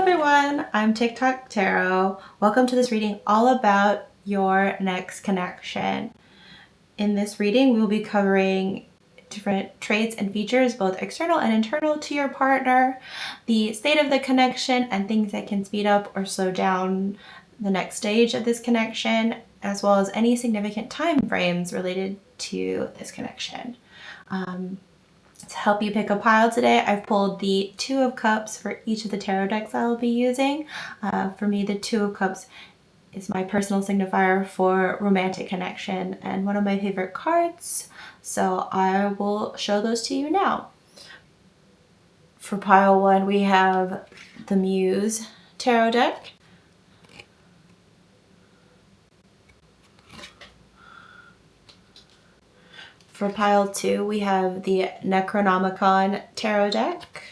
everyone, I'm TikTok Tarot. Welcome to this reading all about your next connection. In this reading, we will be covering different traits and features, both external and internal to your partner, the state of the connection and things that can speed up or slow down the next stage of this connection, as well as any significant time frames related to this connection. To help you pick a pile today, I've pulled the Two of Cups for each of the tarot decks I'll be using. For me, the Two of Cups is my personal signifier for romantic connection and one of my favorite cards, so I will show those to you now. For pile one, we have the Muse Tarot deck. For pile two, we have the Necronomicon Tarot deck.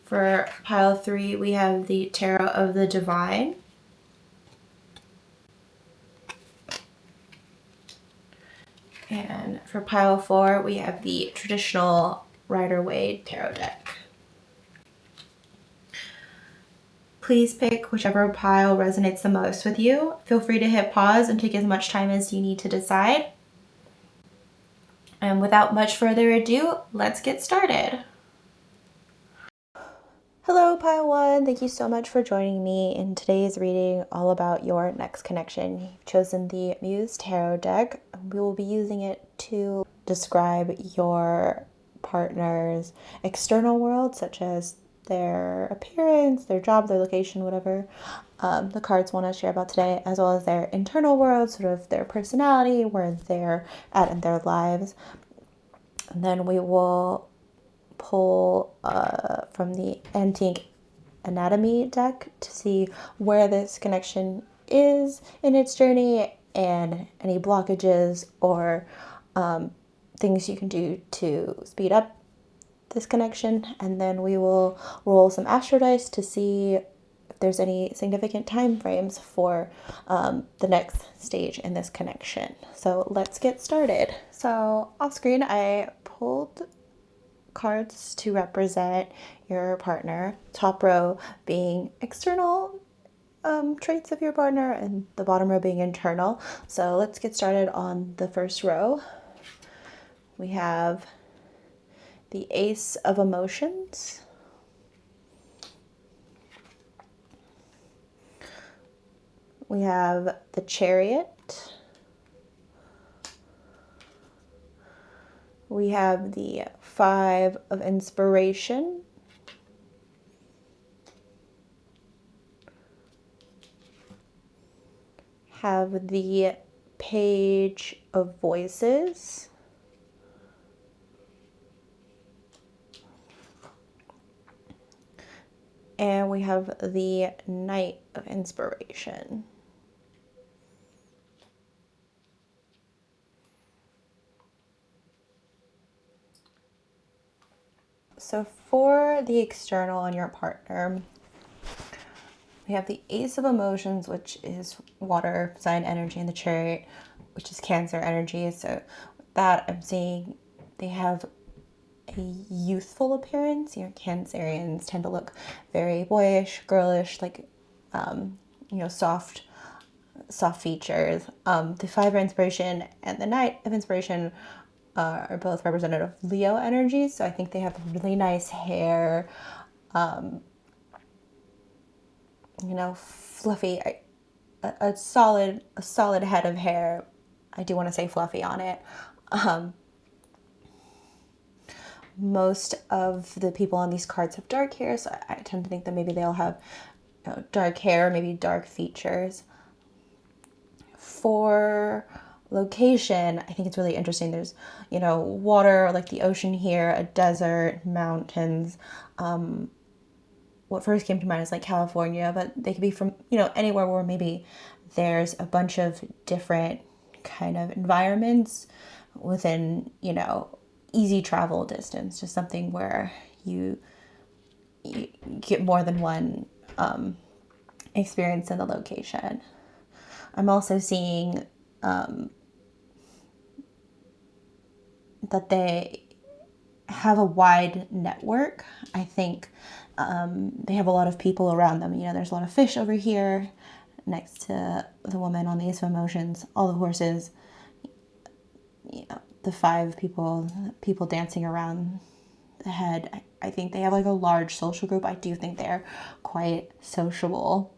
For pile three, we have the Tarot of the Divine. And for pile four, we have the traditional Rider-Waite Tarot deck. Please pick whichever pile resonates the most with you. Feel free to hit pause and take as much time as you need to decide. And without much further ado, let's get started. Hello, pile one. Thank you so much for joining me in today's reading all about your next connection. You've chosen the Muse Tarot deck. We will be using it to describe your partner's external world, such as their appearance, their job, their location, whatever the cards want to share about today, as well as their internal world, sort of their personality, where they're at in their lives. And then we will pull from the Antique Anatomy deck to see where this connection is in its journey and any blockages or things you can do to speed up this connection. And then we will roll some astro dice to see if there's any significant time frames for the next stage in this connection. So let's get started. So off screen, I pulled cards to represent your partner, top row being external traits of your partner and the bottom row being internal. So let's get started on the first row. We have the Ace of Emotions. We have the Chariot. We have the Five of Inspiration. Have the Page of Voices. And we have the Knight of Inspiration. So for the external on your partner, we have the Ace of Emotions, which is water sign energy, and the Chariot, which is Cancer energy. So with that, I'm seeing they have a youthful appearance. Cancerians tend to look very boyish, girlish, like, soft features. The Five of Inspiration and the Knight of Inspiration are both representative of Leo energies. So I think they have really nice hair, fluffy, a solid head of hair. I do want to say fluffy on it. Most of the people on these cards have dark hair, so I tend to think that maybe they'll have dark hair, maybe dark features. For location, I think it's really interesting. There's, water, like the ocean here, a desert, mountains. What first came to mind is like California, but they could be from, anywhere where maybe there's a bunch of different kind of environments within, easy travel distance, just something where you get more than one experience in the location. I'm also seeing that have a wide network. I think they have a lot of people around them. You know, there's a lot of fish over here next to the woman on the Ace of Emotions, all the horses, you know, the 5 people dancing around the head. I think they have like a large social group. I do think they're quite sociable.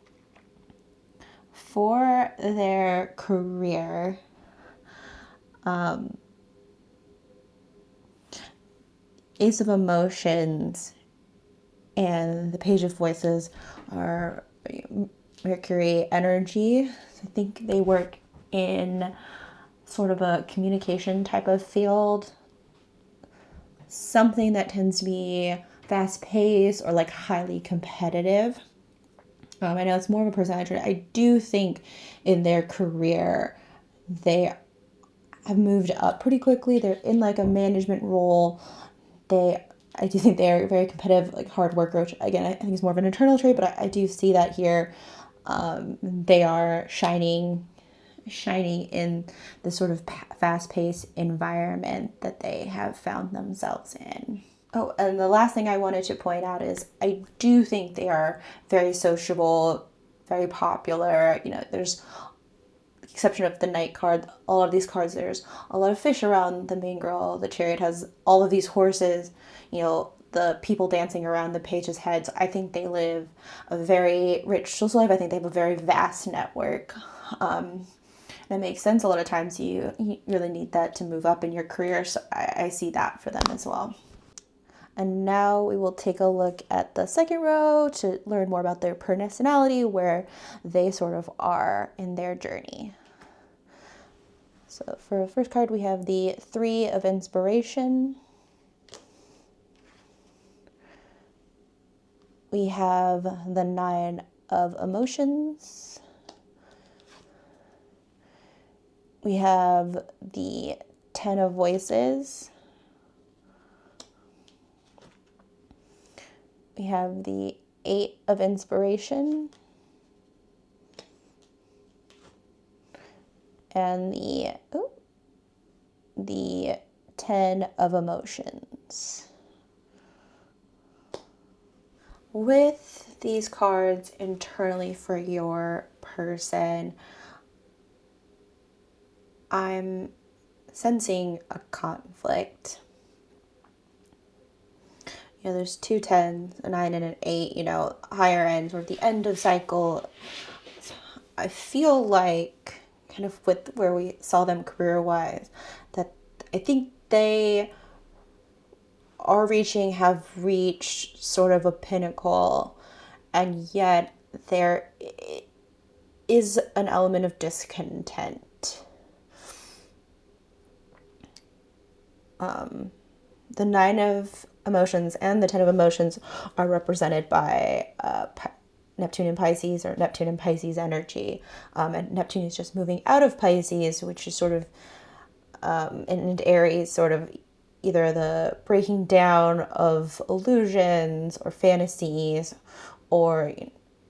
For their career, Ace of Emotions and the Page of Voices are Mercury energy. I think they work in sort of a communication type of field, something that tends to be fast paced or like highly competitive. I know it's more of a personality trait. I do think in their career they have moved up pretty quickly. They're in like a management role. I do think they're very competitive, like hard worker, which again, I think is more of an internal trait, but I do see that here. They are shining in this sort of fast-paced environment that they have found themselves in. Oh, and the last thing I wanted to point out is I do think they are very sociable, very popular. You know, there's the exception of the Knight card, all of these cards, there's a lot of fish around the main girl. The Chariot has all of these horses, you know, the people dancing around the page's heads. I think they live a very rich social life. I think they have a very vast network. That makes sense. A lot of times you really need that to move up in your career. So I see that for them as well. And now we will take a look at the second row to learn more about their personality, where they sort of are in their journey. So for the first card, we have the 3 of Inspiration. We have the 9 of Emotions. We have the 10 of Voices. We have the 8 of Inspiration. And the 10 of Emotions. With these cards internally for your person, I'm sensing a conflict. You know, there's 2 10s, a 9 and an 8, you know, higher ends or the end of cycle. I feel like kind of with where we saw them career-wise, that I think they have reached sort of a pinnacle, and yet there is an element of discontent. The 9 of Emotions and the 10 of Emotions are represented by Neptune in Pisces, or Neptune and Pisces energy. And Neptune is just moving out of Pisces, which is sort of into Aries, sort of either the breaking down of illusions or fantasies, or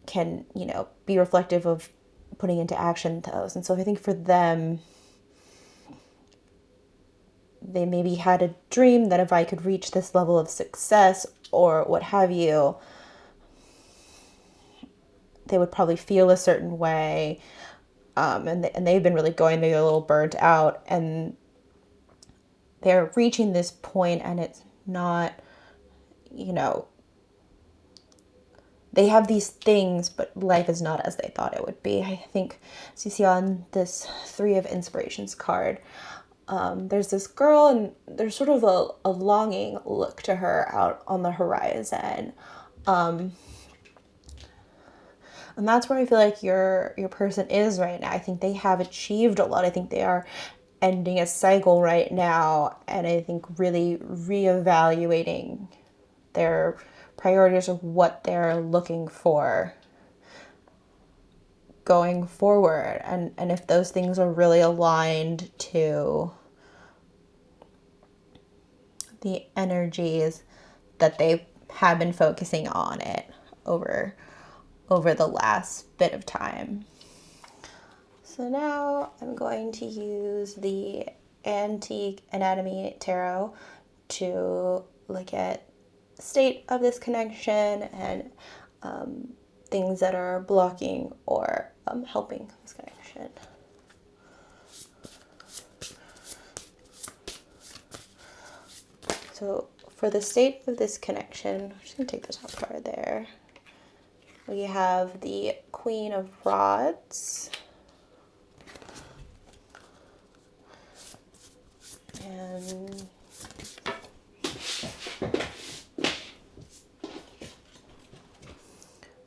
can, you know, be reflective of putting into action those. And so I think for them, they maybe had a dream that if I could reach this level of success or what have you, they would probably feel a certain way. And they've been really going, maybe a little burnt out, and they're reaching this point and it's not, you know, they have these things, but life is not as they thought it would be. I think, as you see on this 3 of Inspirations card, there's this girl and there's sort of a longing look to her out on the horizon. And that's where I feel like your person is right now. I think they have achieved a lot. I think they are ending a cycle right now, and I think really reevaluating their priorities of what they're looking for going forward, and if those things are really aligned to the energies that they have been focusing on it over the last bit of time. So now I'm going to use the Antique Anatomy Tarot to look at the state of this connection and things that are blocking or helping this connection. So for the state of this connection, I'm just going to take the top card there. We have the Queen of Rods. And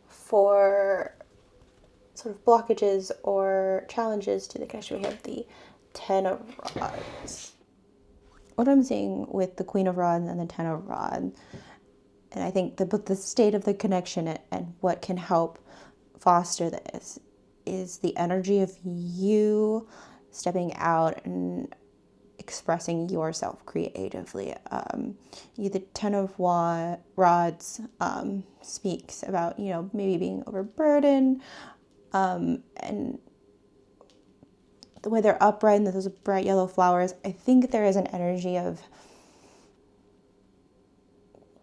for sort of blockages or challenges to the connection, we have the Ten of Rods. What I'm seeing with the Queen of Rods and the Ten of Rods, and I think the state of the connection and what can help foster this is the energy of you stepping out and expressing yourself creatively. The Ten of Rods speaks about, maybe being overburdened, and the way they're upright and those bright yellow flowers. I think there is an energy of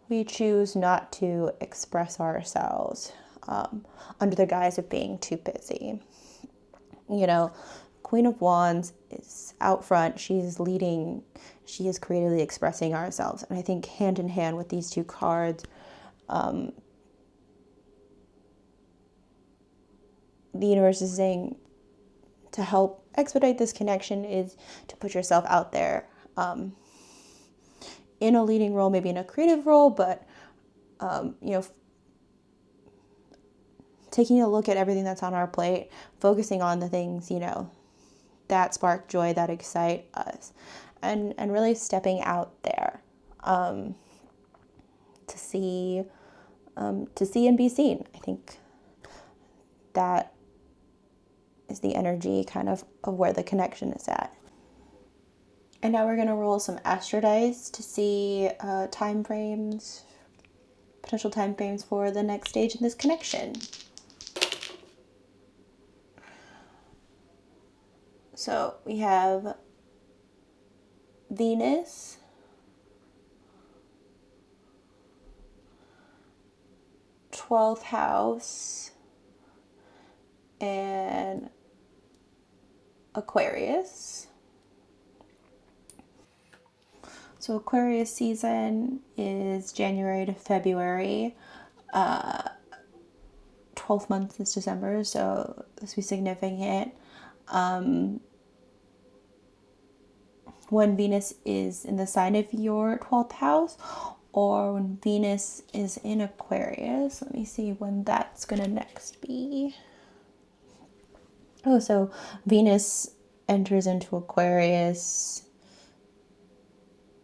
we choose not to express ourselves under the guise of being too busy. Queen of Wands is out front. She's leading. She is creatively expressing ourselves. And I think hand in hand with these two cards, the universe is saying to help expedite this connection is to put yourself out there in a leading role, maybe in a creative role, but, taking a look at everything that's on our plate, focusing on the things, that spark joy, that excite us, and really stepping out there to see and be seen. I think that is the energy kind of where the connection is at. And now we're going to roll some astro dice to see potential time frames for the next stage in this connection. So we have Venus, twelfth house, and Aquarius. So Aquarius season is January to February. 12 months is December, so this will be significant. When Venus is in the sign of your 12th house, or when Venus is in Aquarius. Let me see when that's going to next be. Oh, so Venus enters into Aquarius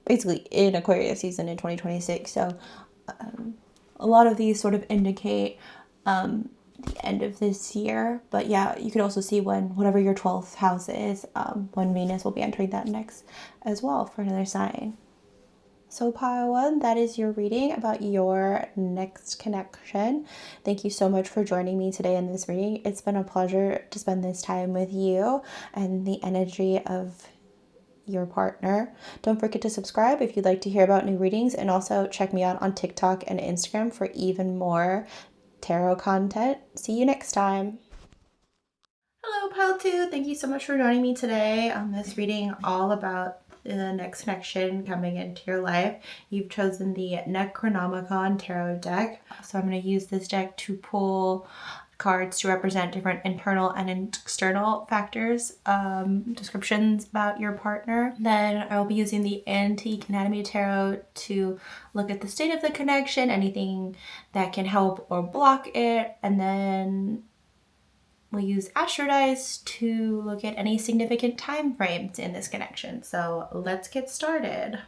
basically in Aquarius season in 2026. So a lot of these sort of indicate the end of this year. But yeah, you could also see when whatever your 12th house is, when Venus will be entering that next as well for another sign. So pile one, that is your reading about your next connection. Thank you so much for joining me today in this reading. It's been a pleasure to spend this time with you and the energy of your partner. Don't forget to subscribe if you'd like to hear about new readings, and also check me out on TikTok and Instagram for even more tarot content. See you next time. Hello, Pile 2. Thank you so much for joining me today on this reading all about the next connection coming into your life. You've chosen the Necronomicon Tarot deck. So I'm going to use this deck to pull cards to represent different internal and external factors, descriptions about your partner. Then I will be using the Antique Anatomy Tarot to look at the state of the connection, anything that can help or block it, and then we'll use astro dice to look at any significant time frames in this connection. So let's get started.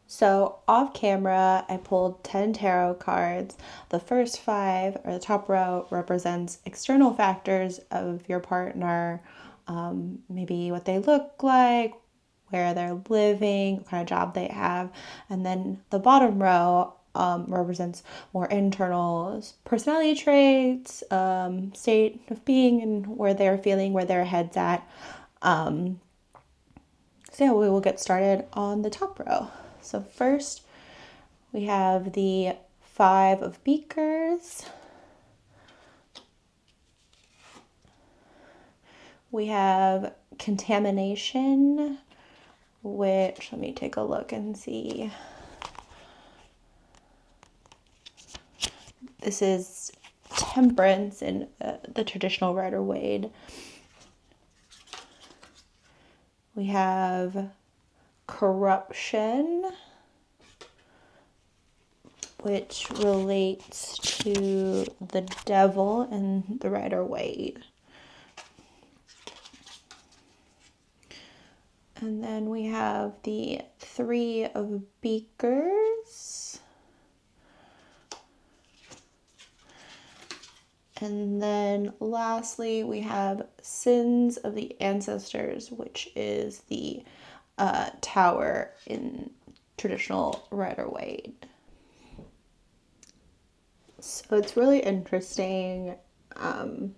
So off camera, I pulled 10 tarot cards. The first 5, or the top row, represents external factors of your partner, maybe what they look like, where they're living, what kind of job they have. And then the bottom row represents more internal personality traits, state of being, and where they're feeling, where their head's at. So yeah, we will get started on the top row. So first we have the Five of Beakers. We have Contamination, which, let me take a look and see. This is Temperance in the traditional Rider-Waite. We have Corruption, which relates to the devil in the Rider-Waite. And then we have the Three of Beakers. And then lastly, we have Sins of the Ancestors, which is the tower in traditional Rider-Waite. So it's really interesting. The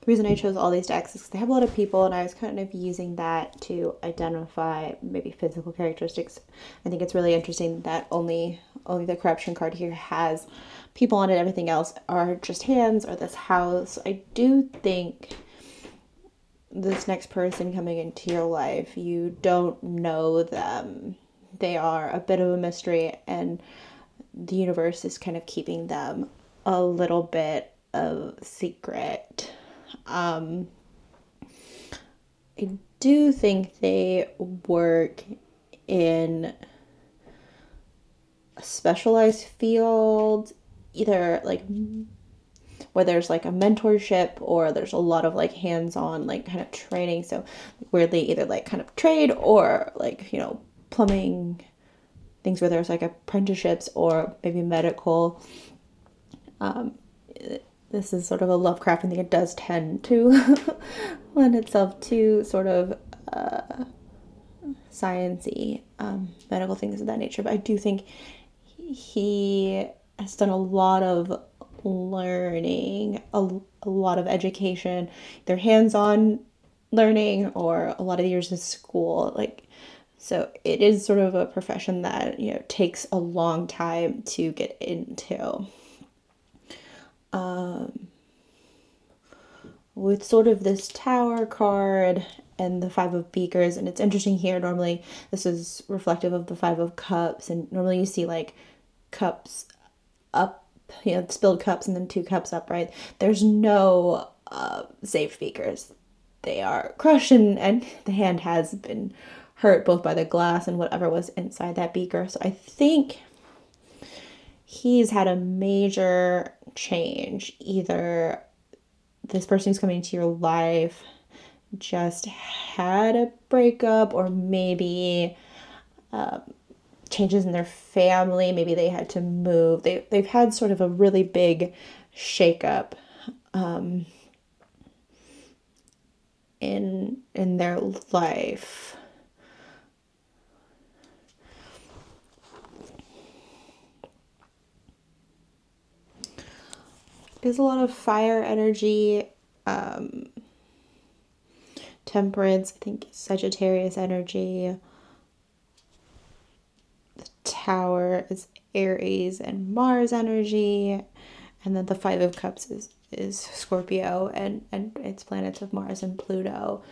reason I chose all these decks is because they have a lot of people, and I was kind of using that to identify maybe physical characteristics. I think it's really interesting that only the Corruption card here has people on it. Everything else are just hands or this house. I do think this next person coming into your life, you don't know them. They are a bit of a mystery, and the universe is kind of keeping them a little bit of secret. I do think they work in a specialized field, either like where there's like a mentorship or there's a lot of like hands-on like kind of training. So where they either like kind of trade or like, you know, plumbing, things where there's like apprenticeships or maybe medical. This is sort of a Lovecraftian thing. It does tend to lend itself to sort of science-y, medical things of that nature. But I do think he has done a lot of learning, a lot of education, either hands-on learning or a lot of years of school. Like, so it is sort of a profession that, you know, takes a long time to get into. With sort of this Tower card and the Five of Beakers, and it's interesting here, normally this is reflective of the Five of Cups, and normally you see like cups up, you know, spilled cups and then two cups up, right? There's no saved beakers. They are crushed, and the hand has been hurt both by the glass and whatever was inside that beaker. So I think he's had a major change. Either this person who's coming into your life just had a breakup, or maybe changes in their family. Maybe they had to move. They've had sort of a really big shakeup in their life. There's a lot of fire energy, Temperance, I think Sagittarius energy. The Tower is Aries and Mars energy, and then the Five of Cups is Scorpio and its planets of Mars and Pluto.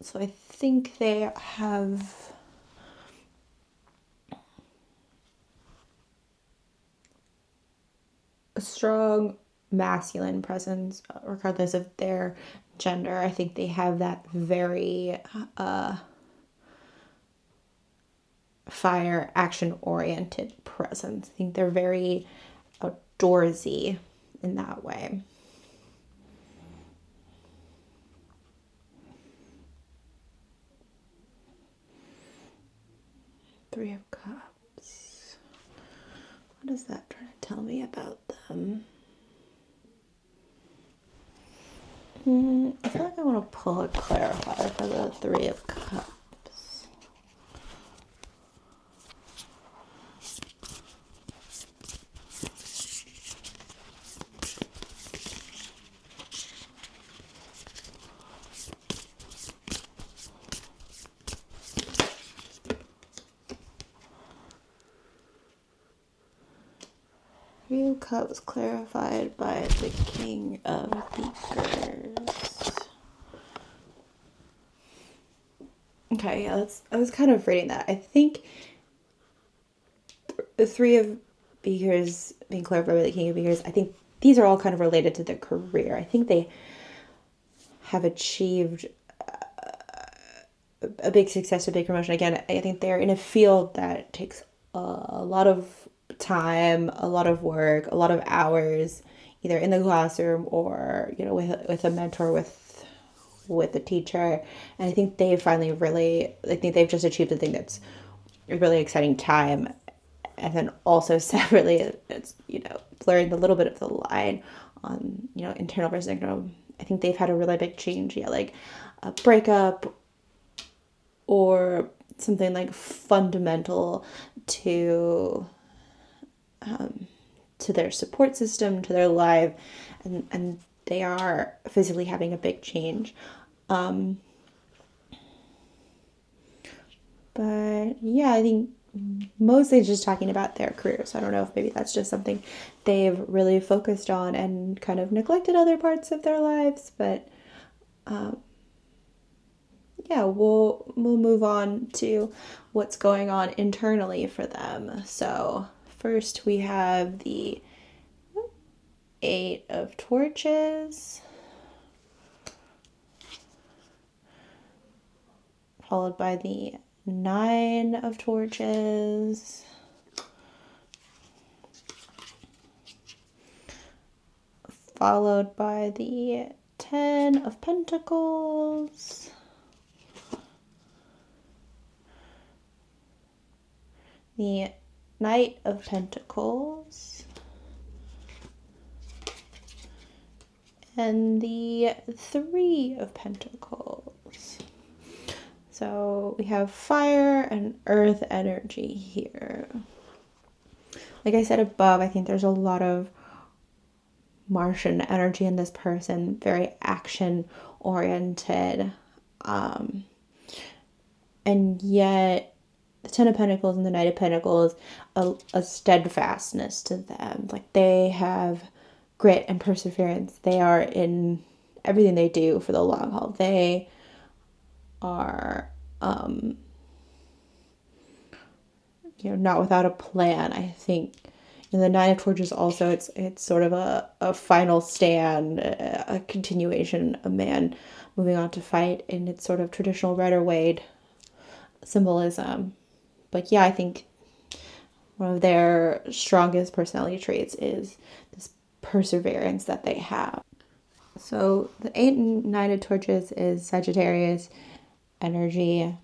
So I think they have a strong masculine presence, regardless of their gender. I think they have that very fire, action-oriented presence. I think they're very outdoorsy in that way. Three of Cups. What is that trying to tell me about them? I feel like I want to pull a clarifier for the Three of Cups. Cups clarified by the King of Beakers. Okay, yeah, I was kind of reading that. I think the Three of Beakers being clarified by the King of Beakers, I think these are all kind of related to their career. I think they have achieved a big success, a big promotion. Again, I think they're in a field that takes a lot of time, a lot of work, a lot of hours, either in the classroom or, you know, with a mentor, with a teacher. And I think they finally really, I think they've just achieved a thing that's a really exciting time. And then also separately, it's, you know, blurring a little bit of the line on, you know, internal versus external. I think they've had a really big change. Yeah, like a breakup or something like fundamental to their support system, to their life, and they are physically having a big change. But yeah, I think mostly just talking about their careers. I don't know if maybe that's just something they've really focused on and kind of neglected other parts of their lives. But yeah, we'll move on to what's going on internally for them. So first we have the Eight of Torches, followed by the Nine of Torches, followed by the Ten of Pentacles, the Knight of Pentacles, and the Three of Pentacles. So we have fire and earth energy here. Like I said above, I think there's a lot of Martian energy in this person, very action oriented. And yet the Ten of Pentacles and the Knight of Pentacles, a steadfastness to them. Like they have grit and perseverance. They are in everything they do for the long haul. They are, you know, not without a plan. I think in the Nine of Torches also, it's sort of a final stand, a continuation, a man moving on to fight in its sort of traditional Rider-Waite symbolism. But yeah, I think one of their strongest personality traits is this perseverance that they have. So the Eight and Nine of Torches is Sagittarius energy.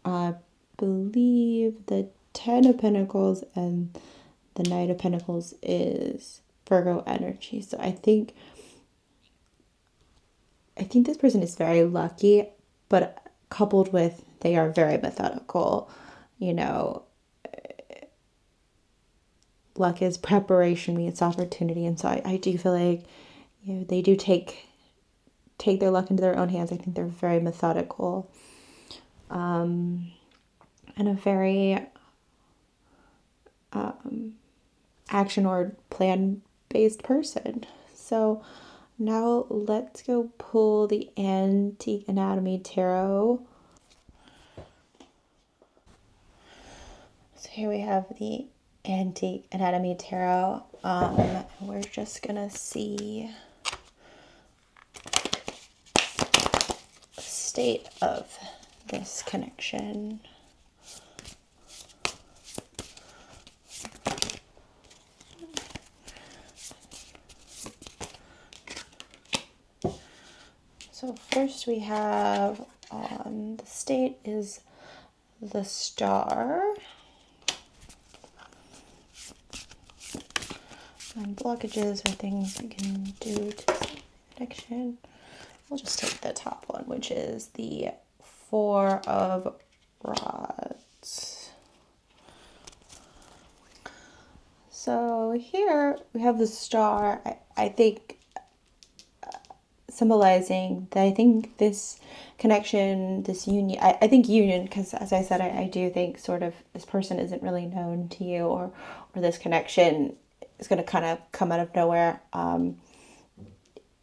I believe the Ten of Pentacles and the Knight of Pentacles is Virgo energy. So I think this person is very lucky, but coupled with they are very methodical. You know, luck is preparation meets opportunity, and so I do feel like, you know, they do take their luck into their own hands. I think they're very methodical, and a very action or plan based person. So now let's go pull the Antique Anatomy Tarot. So here we have the Antique Anatomy Tarot. We're just gonna see the state of this connection. So first we have on the state is the Star. And blockages or things we can do to connection. We'll just take the top one, which is the Four of Rods. So here we have the Star. I think symbolizing that I think this connection, this union, I think union, because as I said, I do think sort of this person isn't really known to you, or this connection is going to kind of come out of nowhere,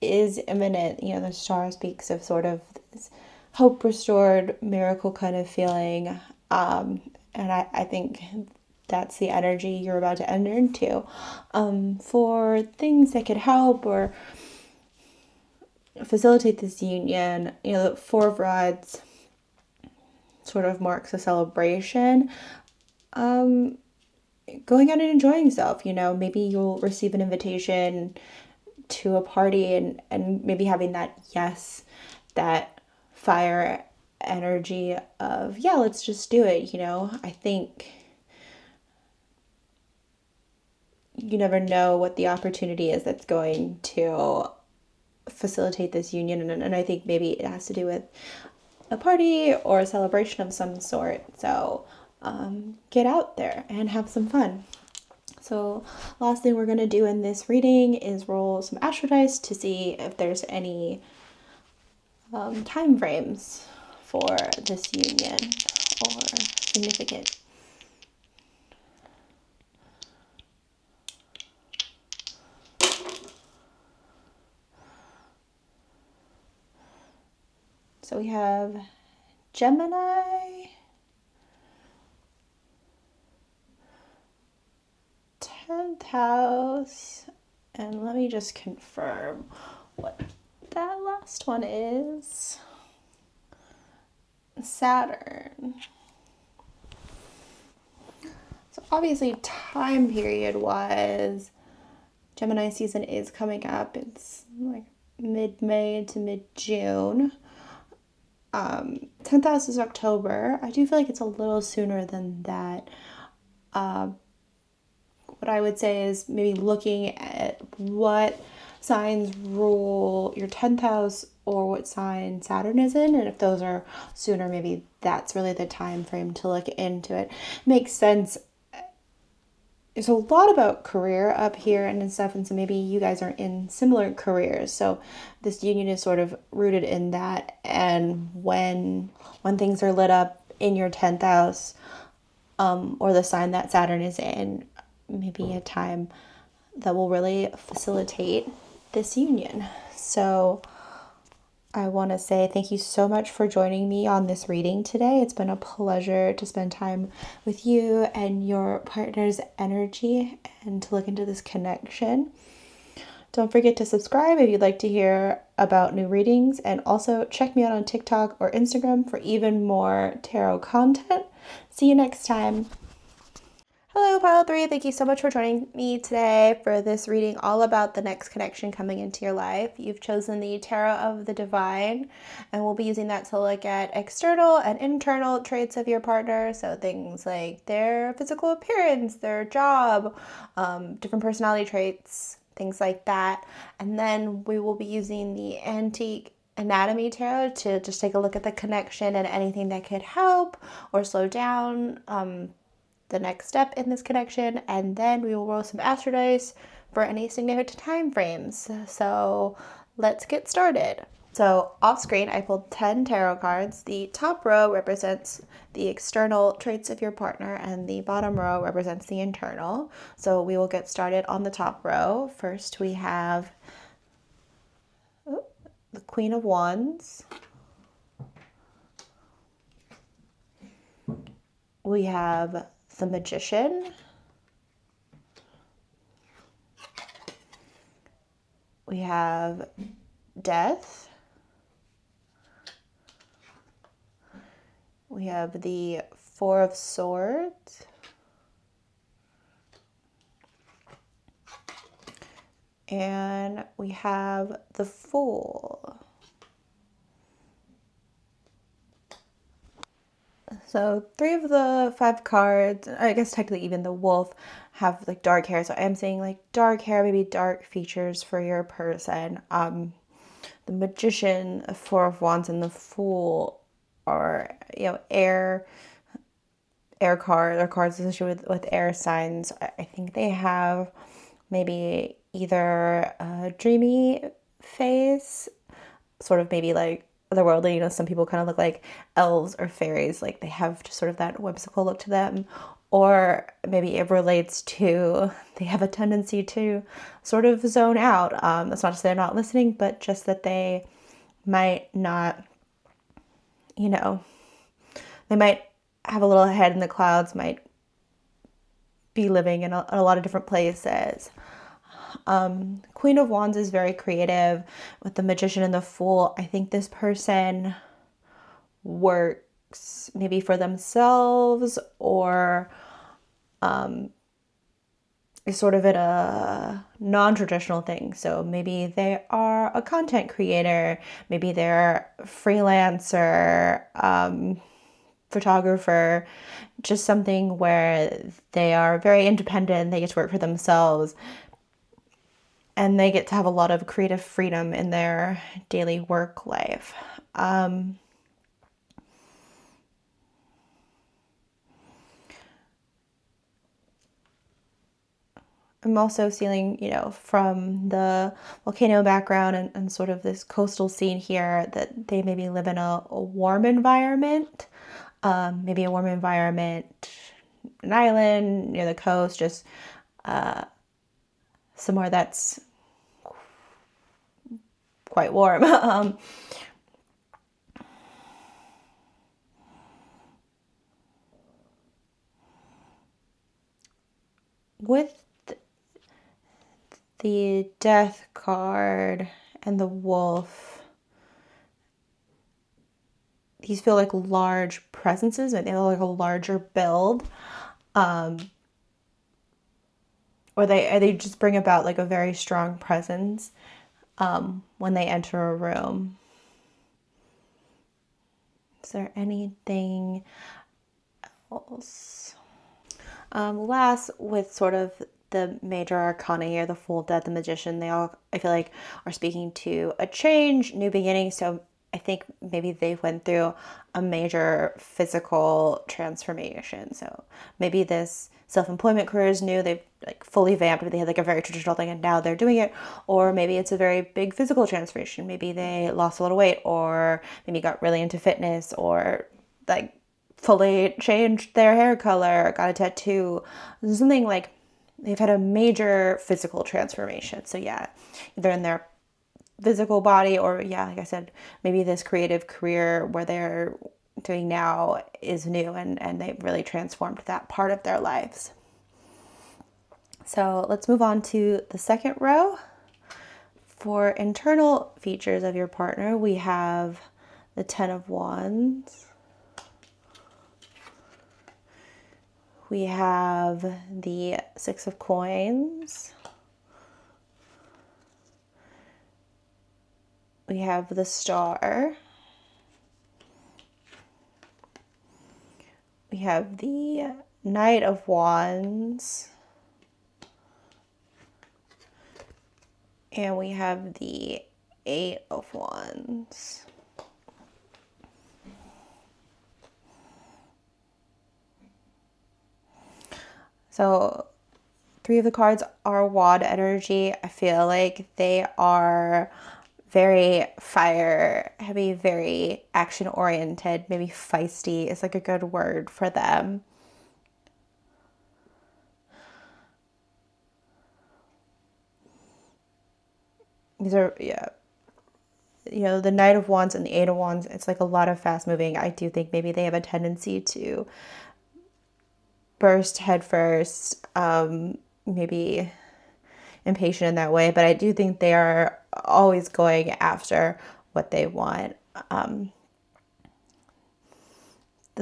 is imminent. You know, the star speaks of sort of this hope restored, miracle kind of feeling. And I think that's the energy you're about to enter into. For things that could help or facilitate this union, you know, the Four of Rods sort of marks a celebration. Going out and enjoying yourself, you know, maybe you'll receive an invitation to a party and maybe having that yes, that fire energy of, yeah, let's just do it, you know. I think you never know what the opportunity is that's going to facilitate this union, and I think maybe it has to do with a party or a celebration of some sort. So get out there and have some fun. So last thing we're going to do in this reading is roll some astro dice to see if there's any time frames for this union or significant. So we have Gemini, 10th house, and let me just confirm what that last one is. Saturn. So obviously time period wise, Gemini season is coming up. It's like mid-May to mid-June. 10th house is October. I do feel like it's a little sooner than that. What I would say is maybe looking at what signs rule your 10th house or what sign Saturn is in, and if those are sooner, maybe that's really the time frame to look into it. Makes sense. There's a lot about career up here and stuff, and so maybe you guys are in similar careers, so this union is sort of rooted in that. And when things are lit up in your 10th house, or the sign that Saturn is in, maybe a time that will really facilitate this union. So I want to say thank you so much for joining me on this reading today. It's been a pleasure to spend time with you and your partner's energy and to look into this connection. Don't forget to subscribe if you'd like to hear about new readings, and also check me out on TikTok or Instagram for even more tarot content. See you next time. Hello, Pile 3. Thank you so much for joining me today for this reading all about the next connection coming into your life. You've chosen the Tarot of the Divine, and we'll be using that to look at external and internal traits of your partner. So things like their physical appearance, their job, different personality traits, things like that. And then we will be using the Antique Anatomy Tarot to just take a look at the connection and anything that could help or slow down the next step in this connection, and then we will roll some astro dice for any significant time frames. So let's get started. So off screen, I pulled 10 tarot cards. The top row represents the external traits of your partner, and the bottom row represents the internal. So we will get started on the top row. First, we have the Queen of Wands. We have the Magician. We have Death. We have the Four of Swords. And we have the Fool. So 3 of the 5 cards, I guess technically even the Wolf, have like dark hair. So I am saying like dark hair, maybe dark features for your person. The Magician, the Four of Wands, and the Fool are, you know, air cards, or cards associated with air signs. I think they have maybe either a dreamy face, sort of maybe like otherworldly, you know, some people kind of look like elves or fairies, like they have just sort of that whimsical look to them, Or maybe it relates to they have a tendency to sort of zone out. That's not to say they're not listening, but just that they might not, they might have a little head in the clouds, might be living in a lot of different places. Queen of Wands is very creative with the Magician and the Fool. I think this person works maybe for themselves or is sort of in a non-traditional thing. So maybe they are a content creator, maybe they're a freelancer, photographer, just something where they are very independent, they get to work for themselves, and they get to have a lot of creative freedom in their daily work life. I'm also feeling, from the volcano background and sort of this coastal scene here, that they maybe live in a warm environment, maybe a warm environment, an island near the coast, just somewhere that's quite warm. With the Death card and the Wolf, these feel like large presences, they feel like a larger build. Or they just bring about like a very strong presence when they enter a room. Is there anything else? Last, with sort of the major arcana here, the Fool, Death, the Magician, they all, I feel like, are speaking to a change, new beginning. So I think maybe they went through a major physical transformation. So maybe this self-employment career is new. They've like fully vamped, but they had like a very traditional thing and now they're doing it. Or maybe it's a very big physical transformation. Maybe they lost a little weight, or maybe got really into fitness, or like fully changed their hair color, got a tattoo, something like they've had a major physical transformation. So yeah, either in their physical body or, yeah, like I said, maybe this creative career where they're doing now is new and they've really transformed that part of their lives. So let's move on to the second row. For internal features of your partner, we have the Ten of Wands. We have the Six of Coins. We have the Star. We have the Knight of Wands. And we have the Eight of Wands. So 3 of the cards are wand energy. I feel like they are very fire heavy, very action oriented, maybe feisty is like a good word for them. These are, yeah, the Knight of Wands and the Eight of Wands, it's like a lot of fast moving. I do think maybe they have a tendency to burst headfirst, maybe impatient in that way, but I do think they are always going after what they want. The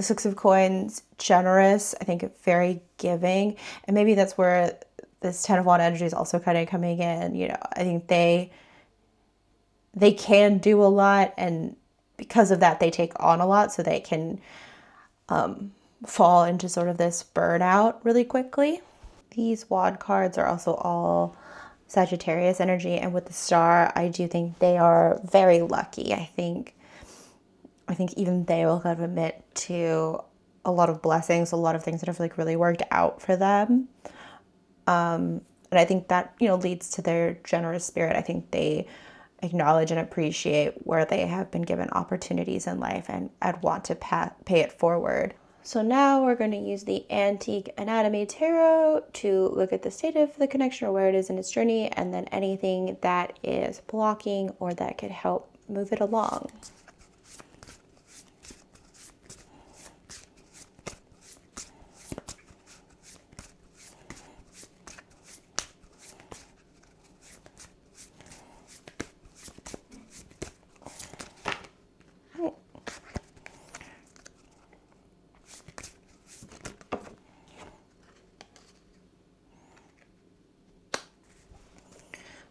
Six of Coins, generous, I think very giving, and maybe that's where this Ten of Wands energy is also kind of coming in. I think they can do a lot, and because of that they take on a lot, so they can fall into sort of this burnout really quickly. These wand cards are also all Sagittarius energy, and with the Star, I do think they are very lucky. I think even they will kind of admit to a lot of blessings, a lot of things that have like really worked out for them. And I think that, leads to their generous spirit. I think they acknowledge and appreciate where they have been given opportunities in life and want to pay it forward. So now we're going to use the Antique Anatomy Tarot to look at the state of the connection or where it is in its journey, and then anything that is blocking or that could help move it along.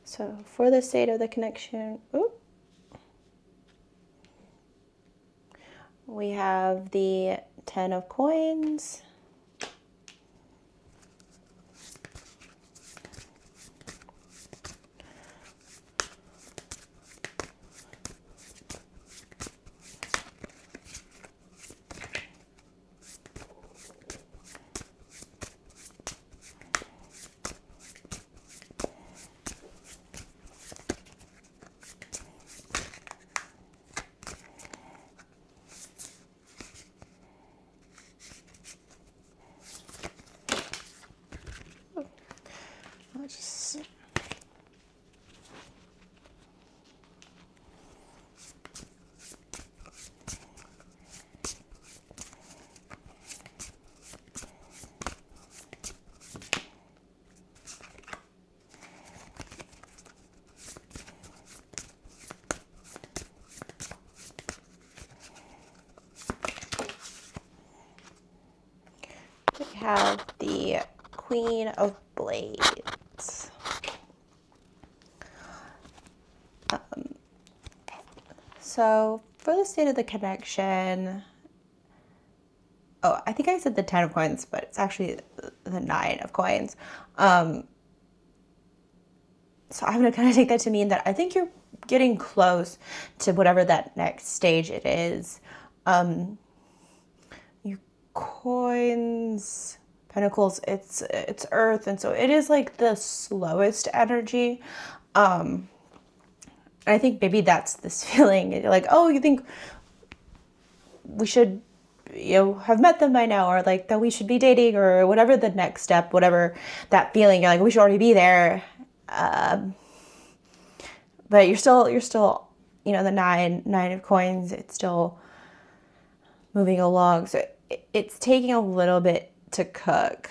So for the state of the connection, we have the 10 of Coins, we have the Queen of Blades. So for the state of the connection, I think I said the 10 of Coins, but it's actually the 9 of Coins. So I'm going to kind of take that to mean that I think you're getting close to whatever that next stage it is. Your Coins, Pentacles, it's Earth, and so it is like the slowest energy. I think maybe that's this feeling, like, oh, you think we should, have met them by now, or like that we should be dating, or whatever the next step, whatever that feeling, you're like, we should already be there. But you're still, the nine of Coins, it's still moving along. So it's taking a little bit to cook.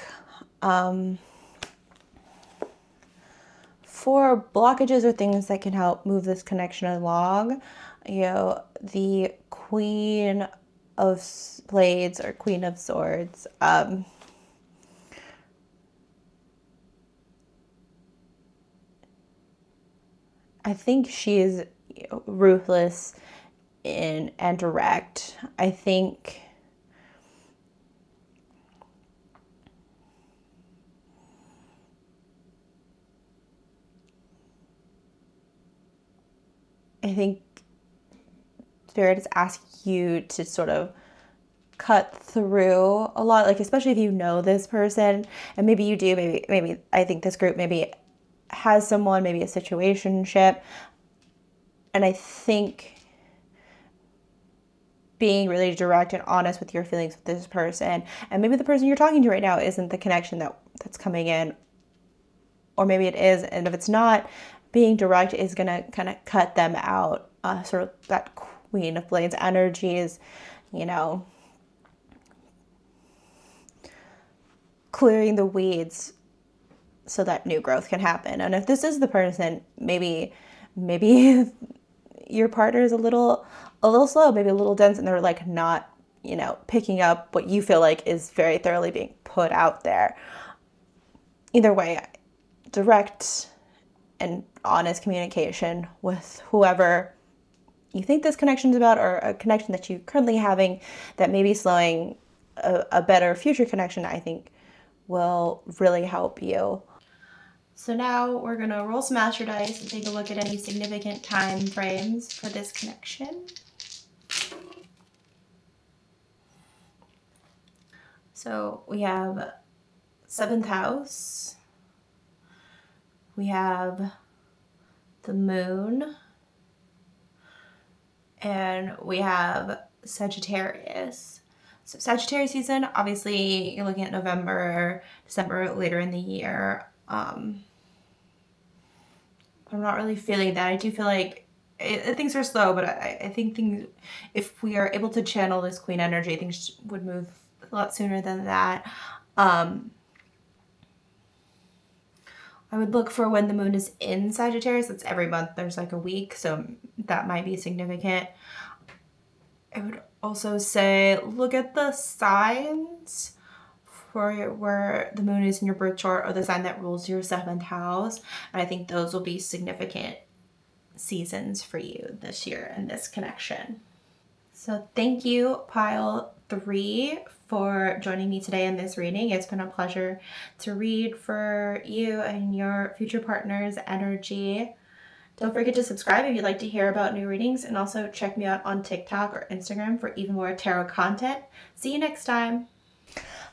For blockages or things that can help move this connection along, the Queen of Blades or Queen of Swords, I think she is ruthless and direct. I think Spirit is asking you to sort of cut through a lot, like especially if you know this person, and maybe you do, maybe I think this group maybe has someone, maybe a situationship, and I think being really direct and honest with your feelings with this person, and maybe the person you're talking to right now isn't the connection that's coming in, or maybe it is, and if it's not, being direct is gonna kind of cut them out. Sort of that Queen of Blades energy is, clearing the weeds so that new growth can happen. And if this is the person, maybe your partner is a little slow, maybe a little dense, and they're like not, picking up what you feel like is very thoroughly being put out there. Either way, direct and honest communication with whoever you think this connection is about, or a connection that you're currently having that may be slowing a better future connection, I think will really help you. So now we're going to roll some master dice and take a look at any significant time frames for this connection. So we have 7th house, we have the moon, and we have Sagittarius. So Sagittarius season, obviously you're looking at November, December, later in the year. I'm not really feeling that. I do feel like things are slow, but I think things, if we are able to channel this queen energy, things would move a lot sooner than that. I would look for when the moon is in Sagittarius. That's every month. There's like a week, so that might be significant. I would also say look at the signs for where the moon is in your birth chart, or the sign that rules your 7th house. And I think those will be significant seasons for you this year in this connection. So thank you, pile 3, for joining me today in this reading. It's been a pleasure to read for you and your future partner's energy. Don't forget to subscribe if you'd like to hear about new readings, and also check me out on TikTok or Instagram for even more tarot content. See you next time.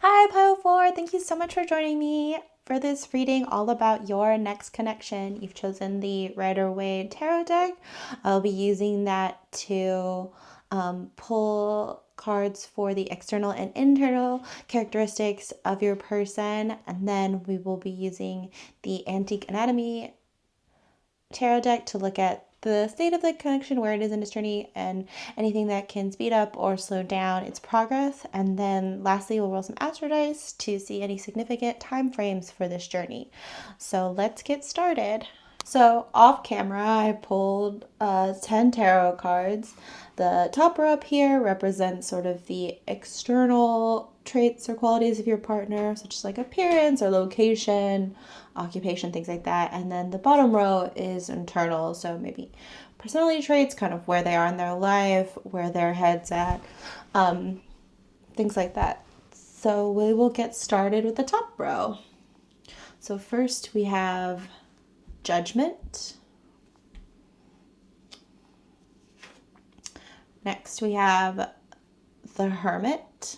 Hi, pile 4. Thank you so much for joining me for this reading all about your next connection. You've chosen the Rider-Waite Tarot deck. I'll be using that to pull cards for the external and internal characteristics of your person, and then we will be using the Antique Anatomy Tarot deck to look at the state of the connection, where it is in its journey, and anything that can speed up or slow down its progress. And then lastly, we'll roll some astro dice to see any significant time frames for this journey. So let's get started. So off camera, I pulled 10 tarot cards. The top row up here represents sort of the external traits or qualities of your partner, such as like appearance or location, occupation, things like that. And then the bottom row is internal, so maybe personality traits, kind of where they are in their life, where their head's at, things like that. So we will get started with the top row. So first we have Judgment. Next we have the Hermit.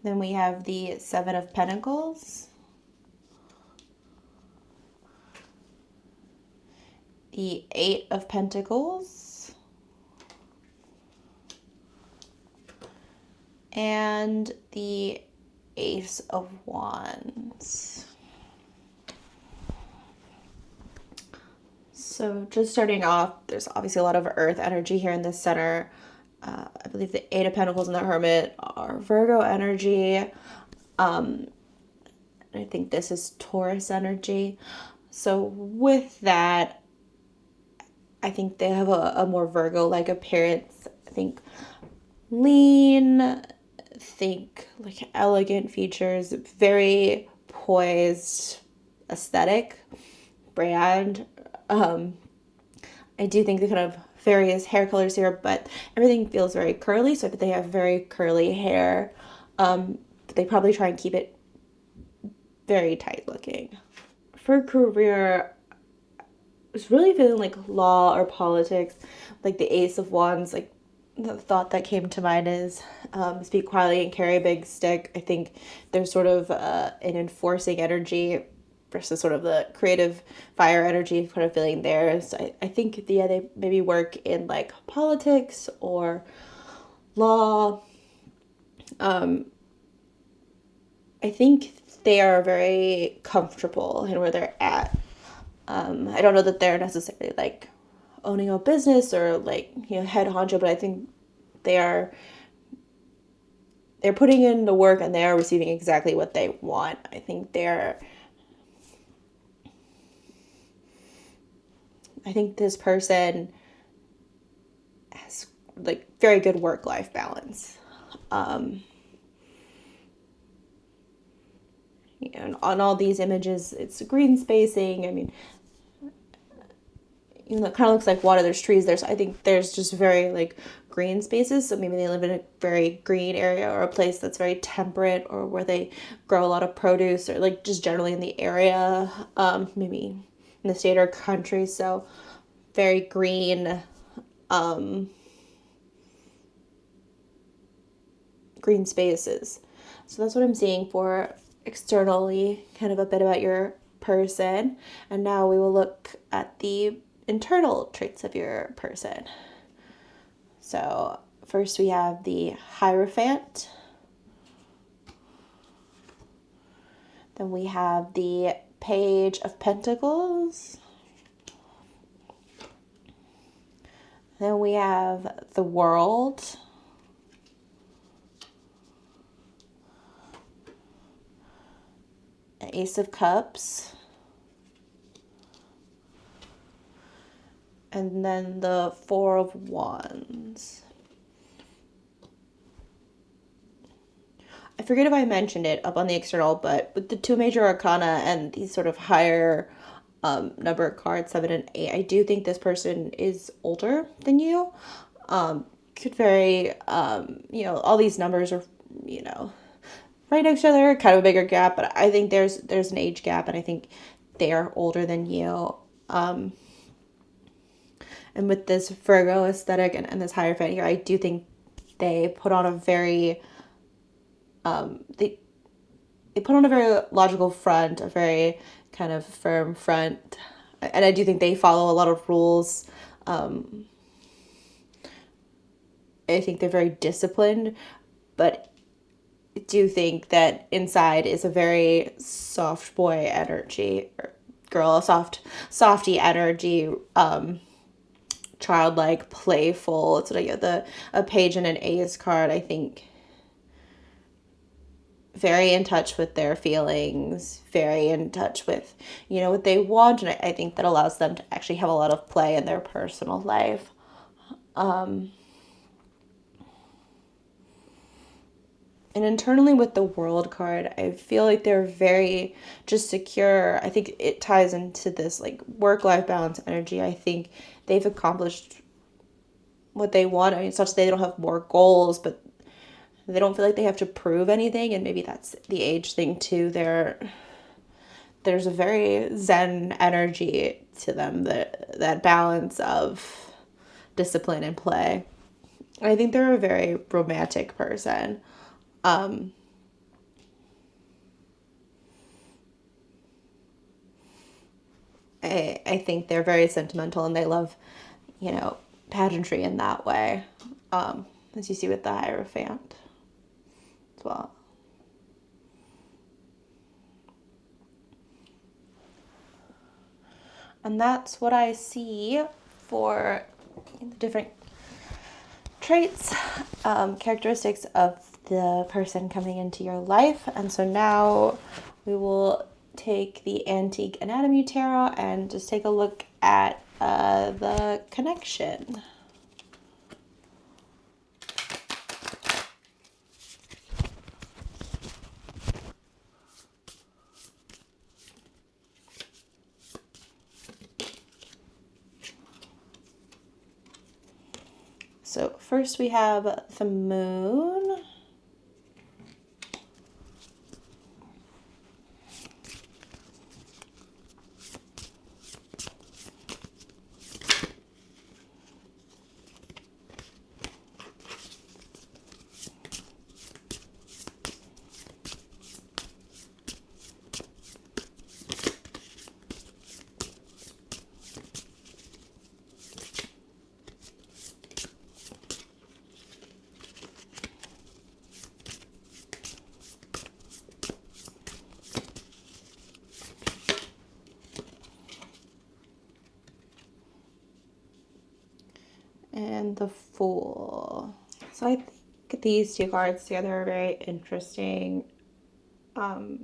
Then we have the 7 of Pentacles, the 8 of Pentacles, and the Ace of Wands. So just starting off, there's obviously a lot of earth energy here in the center. I believe the 8 of Pentacles and the Hermit are Virgo energy. I think this is Taurus energy. So with that, I think they have a more Virgo-like appearance. I think lean, think like elegant features, very poised aesthetic brand. I do think the kind of various hair colors here, but everything feels very curly, so they have very curly hair. But they probably try and keep it very tight looking. For career, I was really feeling like law or politics, like the Ace of Wands. Like the thought that came to mind is speak quietly and carry a big stick. I think there's sort of an enforcing energy versus sort of the creative fire energy kind of feeling there. So I think they maybe work in like politics or law. I think they are very comfortable in where they're at. I don't know that they're necessarily like owning a business or like, head honcho, but I think they're putting in the work and they are receiving exactly what they want. I think this person has like very good work-life balance. And on all these images, it's green spacing. I mean, it kind of looks like water. There's trees. I think there's just very like green spaces. So maybe they live in a very green area, or a place that's very temperate, or where they grow a lot of produce, or like just generally in the area, maybe in the state or country. So very green, green spaces. So that's what I'm seeing for externally, kind of a bit about your person. And now we will look at the internal traits of your person. So first we have the Hierophant. Then we have the Page of Pentacles. Then we have the World. The Ace of Cups. And then the Four of Wands. I forget if I mentioned it up on the external, but with the two major arcana and these sort of higher number of cards, 7 and 8, I do think this person is older than you. Could vary, all these numbers are, right next to each other, kind of a bigger gap, but I think there's an age gap, and I think they are older than you. And with this Virgo aesthetic and this Hierophant here, I do think they put on a very they put on a very logical front, a very kind of firm front, and I do think they follow a lot of rules. I think they're very disciplined, but I do think that inside is a very soft boy energy, or girl, softy energy, childlike, playful. It's what I get, a Page and an Ace card, I think. Very in touch with their feelings, very in touch with, what they want. And I think that allows them to actually have a lot of play in their personal life. And internally with the World card, I feel like they're very just secure. I think it ties into this like work-life balance energy. I think they've accomplished what they want. I mean, it's not that they don't have more goals, but they don't feel like they have to prove anything, and maybe that's the age thing too. There's a very zen energy to them, that balance of discipline and play. I think they're a very romantic person. I think they're very sentimental, and they love, pageantry in that way, as you see with the Hierophant as well. And that's what I see for the different traits, characteristics of the person coming into your life. And so now we will take the Antique Anatomy Tarot and just take a look at the connection. So first we have the Moon. And the Fool. So I think these two cards together are very interesting. So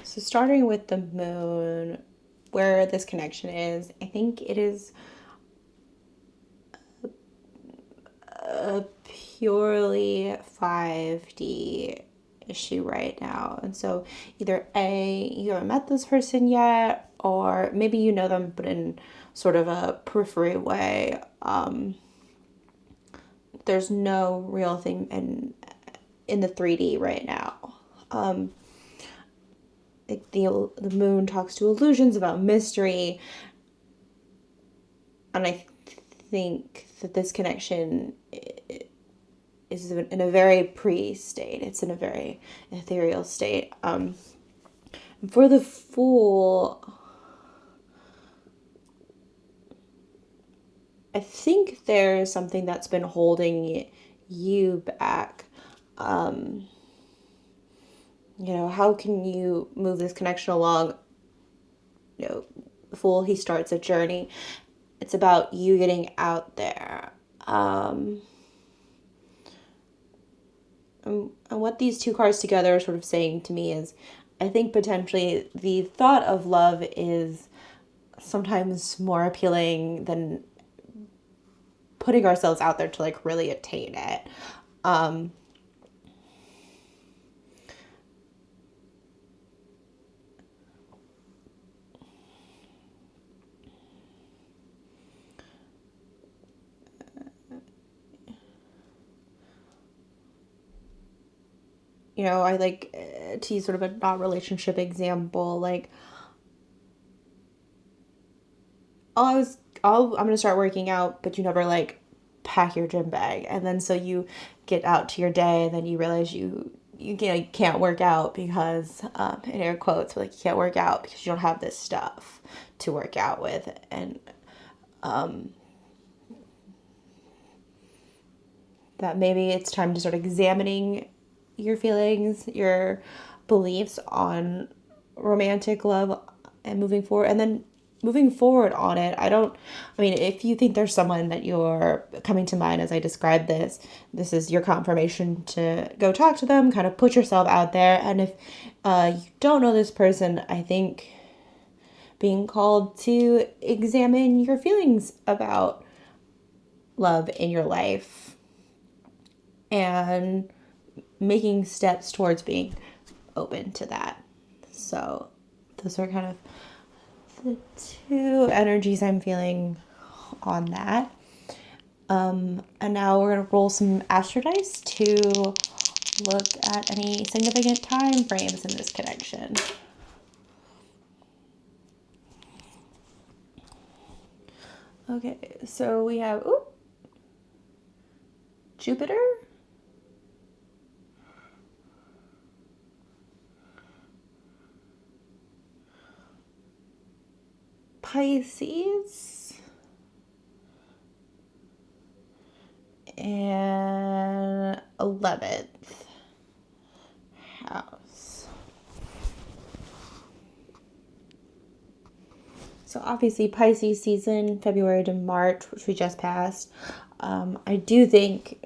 starting with the Moon, where this connection is, I think it is a purely 5D issue right now. And so either A, you haven't met this person yet, or maybe you know them but in sort of a periphery way. There's no real thing in the 3D right now. Like the Moon talks to illusions about mystery, and I think that this connection is in a very pre-state. It's in a very ethereal state. For the Fool, I think there's something that's been holding you back. How can you move this connection along? The Fool, he starts a journey. It's about you getting out there. And what these two cards together are sort of saying to me is, I think potentially the thought of love is sometimes more appealing than putting ourselves out there to like really attain it. I like to use sort of a not relationship example, like, I'm gonna start working out, but you never like pack your gym bag, and then so you get out to your day, and then you realize you can't work out because in air quotes, like you can't work out because you don't have this stuff to work out with, and that maybe it's time to start examining your feelings, your beliefs on romantic love and moving forward. And then moving forward on it, if you think there's someone that you're coming to mind as I described this is your confirmation to go talk to them, kind of put yourself out there. And if you don't know this person, I think being called to examine your feelings about love in your life and making steps towards being open to that. So those are kind of the two energies I'm feeling on that. And now we're going to roll some astro dice to look at any significant time frames in this connection. Okay, so we have Jupiter, Pisces, and 11th house. So obviously Pisces season, February to March, which we just passed. I do think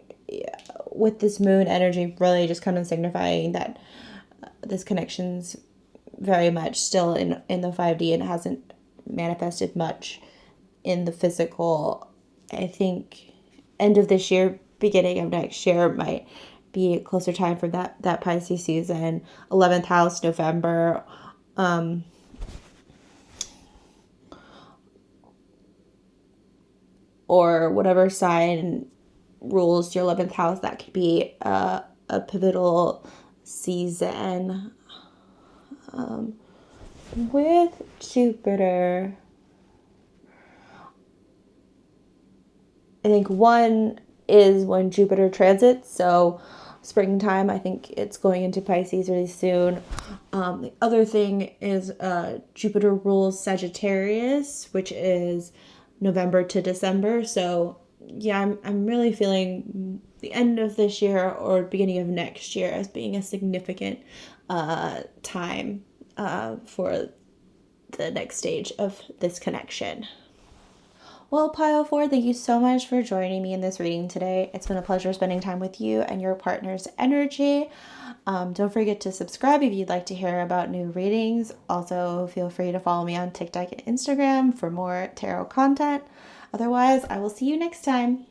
with this moon energy really just kind of signifying that this connection's very much still in the 5D and hasn't manifested much in the physical. I think end of this year, beginning of next year might be a closer time for that Pisces season. 11th house, November. Or whatever sign rules your 11th house, that could be a pivotal season. With Jupiter, I think one is when Jupiter transits, so springtime. I think it's going into Pisces really soon. The other thing is Jupiter rules Sagittarius, which is November to December. So yeah, I'm really feeling the end of this year or beginning of next year as being a significant time for the next stage of this connection. Well, Pile 4, thank you so much for joining me in this reading today. It's been a pleasure spending time with you and your partner's energy. Don't forget to subscribe if you'd like to hear about new readings. Also, feel free to follow me on TikTok and Instagram for more tarot content. Otherwise, I will see you next time.